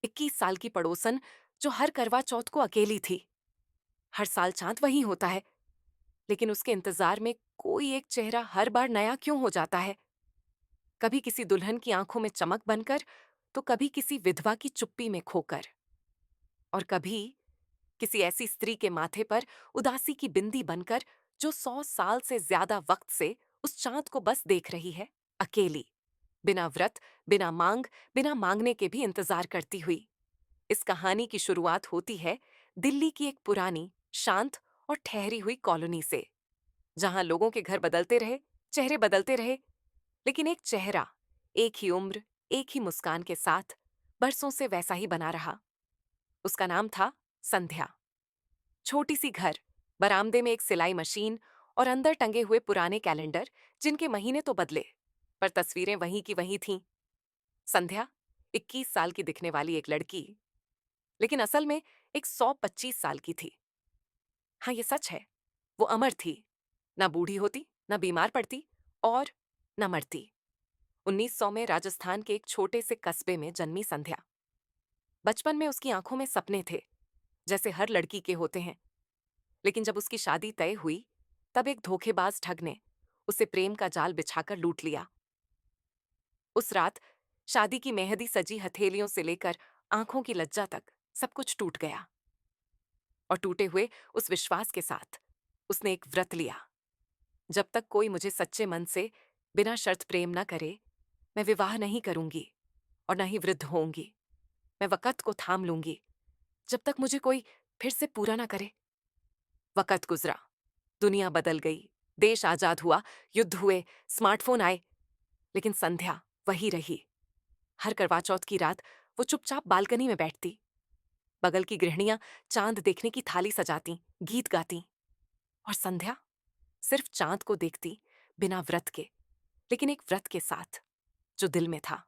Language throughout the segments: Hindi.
21 साल की पड़ोसन जो हर करवा चौथ को अकेली थी। हर साल चांद वही होता है, लेकिन उसके इंतजार में कोई एक चेहरा हर बार नया क्यों हो जाता है? कभी किसी दुल्हन की आंखों में चमक बनकर, तो कभी किसी विधवा की चुप्पी में खोकर, और कभी किसी ऐसी स्त्री के माथे पर उदासी की बिंदी बनकर जो 100 साल से ज्यादा वक्त से उस चांद को बस देख रही है, अकेली, बिना व्रत, बिना मांग, बिना मांगने के भी इंतजार करती हुई। इस कहानी की शुरुआत होती है दिल्ली की एक पुरानी, शांत और ठहरी हुई कॉलोनी से, जहां लोगों के घर बदलते रहे, चेहरे बदलते रहे, लेकिन एक चेहरा, एक ही उम्र, एक ही मुस्कान के साथ बरसों से वैसा ही बना रहा। उसका नाम था संध्या। छोटी सी घर, बरामदे में एक सिलाई मशीन और अंदर टंगे हुए पुराने कैलेंडर, जिनके महीने तो बदले, पर तस्वीरें वहीं की वहीं थीं। संध्या, 21 साल की दिखने वाली एक लड़की, लेकिन असल में एक 125 साल की थी। हाँ, ये सच है, वो अमर थी। ना बूढ़ी होती, ना बीमार पड़ती, और न मरती। 1900 में राजस्थान के एक छोटे से कस्बे में जन्मी संध्या। बचपन में उसकी आंखों में सपने थे, जैसे हर लड़की के होते हैं। लेकिन जब उसकी शादी तय हुई, तब एक धोखेबाज ठग ने उसे प्रेम का जाल बिछाकर लूट लिया। उस रात शादी की मेहंदी सजी हथेलियों से लेकर आंखों की लज्जा तक सब कुछ टूट गया। और टूटे हुए उस विश्वास के साथ उसने एक व्रत लिया। जब तक कोई मुझे सच्चे मन से बिना शर्त प्रेम न करे, मैं विवाह नहीं करूंगी और न ही वृद्ध होऊंगी। मैं वक़्त को थाम लूंगी, जब तक मुझे कोई फिर से पूरा ना करे। वक़्त गुजरा, दुनिया बदल गई, देश आजाद हुआ, युद्ध हुए, स्मार्टफोन आए, लेकिन संध्या वही रही। हर करवा चौथ की रात वो चुपचाप बालकनी में बैठती। बगल की गृहिणियां चांद देखने की थाली सजाती, गीत गाती, और संध्या सिर्फ चांद को देखती, बिना व्रत के, लेकिन एक व्रत के साथ जो दिल में था।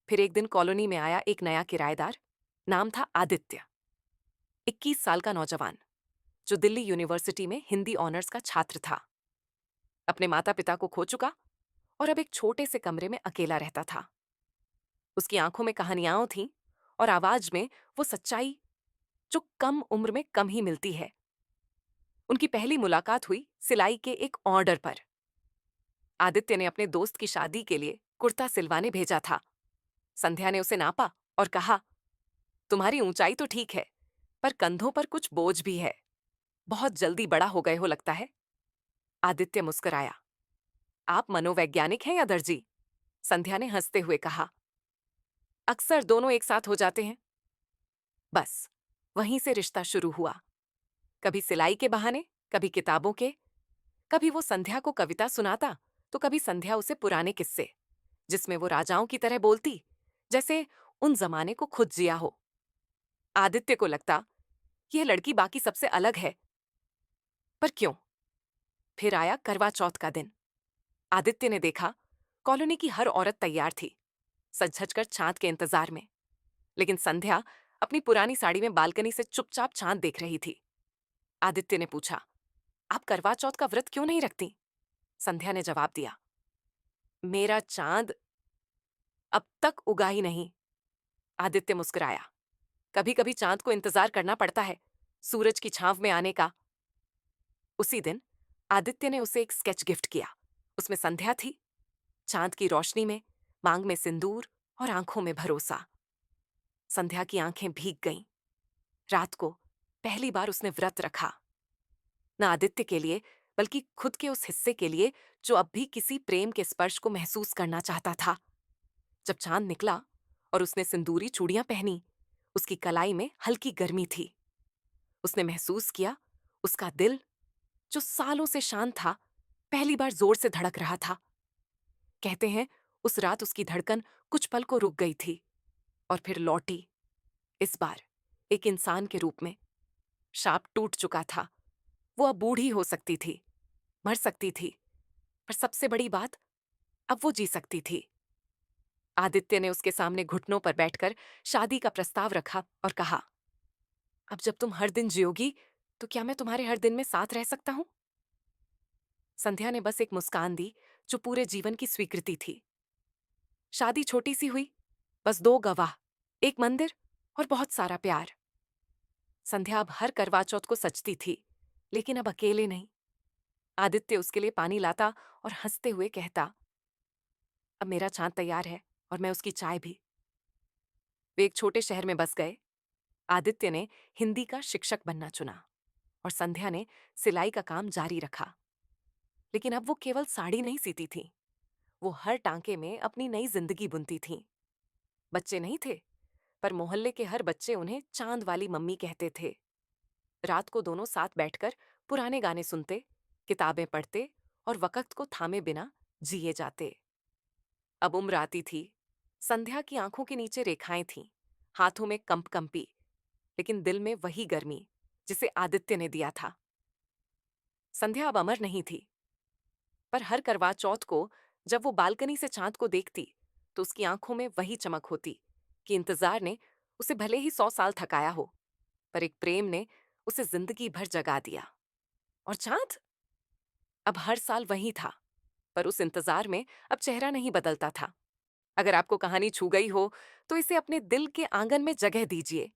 फिर एक दिन कॉलोनी में आया एक नया किराएदार। नाम था आदित्य। 21 साल का नौजवान, जो दिल्ली यूनिवर्सिटी में हिंदी ऑनर्स का छात्र था। अपने माता पिता को खो चुका और अब एक छोटे से कमरे में अकेला रहता था। उसकी आंखों में कहानियां थीं और आवाज में वो सच्चाई जो कम उम्र में कम ही मिलती है। उनकी पहली मुलाकात हुई सिलाई के एक ऑर्डर पर। आदित्य ने अपने दोस्त की शादी के लिए कुर्ता सिलवाने भेजा था। संध्या ने उसे नापा और कहा, तुम्हारी ऊंचाई तो ठीक है, पर कंधों पर कुछ बोझ भी है। बहुत जल्दी बड़ा हो गए हो लगता है। आदित्य मुस्कुराया। आप मनोवैज्ञानिक हैं या दर्जी? संध्या ने हंसते हुए कहा। अक्सर दोनों एक साथ हो जाते हैं। बस वहीं से रिश्ता शुरू हुआ। कभी सिलाई के बहाने, कभी किताबों के। कभी वो संध्या को कविता सुनाता, तो कभी संध्या उसे पुराने किस्से, जिसमें वो राजाओं की तरह बोलती, जैसे उन जमाने को खुद जिया हो। आदित्य को लगता, यह लड़की बाकी सबसे अलग है। पर क्यों? फिर आया करवा चौथ का दिन। आदित्य ने देखा, कॉलोनी की हर औरत तैयार थी, सज-धज कर चांद के इंतजार में। लेकिन संध्या अपनी पुरानी साड़ी में बालकनी से चुपचाप चांद देख रही थी। आदित्य ने पूछा, आप करवा चौथ का व्रत क्यों नहीं रखती? संध्या ने जवाब दिया, मेरा चांद अब तक उगा ही नहीं। आदित्य मुस्कुराया। कभी कभी चांद को इंतजार करना पड़ता है, सूरज की छांव में आने का। उसी दिन आदित्य ने उसे एक स्केच गिफ्ट किया। उसमें संध्या थी, चांद की रोशनी में, मांग में सिंदूर और आंखों में भरोसा। संध्या की आंखें भीग गईं। रात को पहली बार उसने व्रत रखा, न आदित्य के लिए, बल्कि खुद के उस हिस्से के लिए जो अब भी किसी प्रेम के स्पर्श को महसूस करना चाहता था। जब चांद निकला और उसने सिंदूरी चूड़ियां पहनी, उसकी कलाई में हल्की गर्मी थी। उसने महसूस किया, उसका दिल, जो सालों से शांत था, पहली बार जोर से धड़क रहा था। कहते हैं उस रात उसकी धड़कन कुछ पल को रुक गई थी और फिर लौटी, इस बार एक इंसान के रूप में। शाप टूट चुका था। वो अब बूढ़ी हो सकती थी, मर सकती थी, पर सबसे बड़ी बात, अब वो जी सकती थी। आदित्य ने उसके सामने घुटनों पर बैठकर शादी का प्रस्ताव रखा और कहा, अब जब तुम हर दिन जियोगी, तो क्या मैं तुम्हारे हर दिन में साथ रह सकता हूं? संध्या ने बस एक मुस्कान दी, जो पूरे जीवन की स्वीकृति थी। शादी छोटी सी हुई, बस दो गवाह, एक मंदिर और बहुत सारा प्यार। संध्या अब हर करवा चौथ को सजती थी, लेकिन अब अकेले नहीं। आदित्य उसके लिए पानी लाता और हंसते हुए कहता, अब मेरा चांद तैयार है और मैं उसकी चाय भी। वे एक छोटे शहर में बस गए। आदित्य ने हिंदी का शिक्षक बनना चुना और संध्या ने सिलाई का काम जारी रखा। लेकिन अब वो केवल साड़ी नहीं सीती थी, वो हर टांके में अपनी नई जिंदगी बुनती थी। बच्चे नहीं थे, पर मोहल्ले के हर बच्चे उन्हें चांद वाली मम्मी कहते थे। रात को दोनों साथ बैठकर पुराने गाने सुनते, किताबें पढ़ते और वक्त को थामे बिना जिए जाते। अब उम्र आती थी। संध्या की आंखों के नीचे रेखाएं थीं, हाथों में कंपी, लेकिन दिल में वही गर्मी जिसे आदित्य ने दिया था। संध्या अब अमर नहीं थी, पर हर करवा चौथ को जब वो बालकनी से चांद को देखती, तो उसकी आंखों में वही चमक होती कि इंतजार ने उसे भले ही 100 साल थकाया हो, पर एक प्रेम ने उसे जिंदगी भर जगा दिया। और चांद अब हर साल वही था, पर उस इंतजार में अब चेहरा नहीं बदलता था। अगर आपको कहानी छू गई हो, तो इसे अपने दिल के आंगन में जगह दीजिए।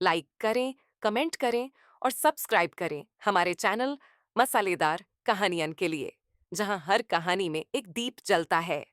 लाइक करें, कमेंट करें और सब्सक्राइब करें हमारे चैनल मसालेदार कहानियन के लिए, जहां हर कहानी में एक दीप जलता है।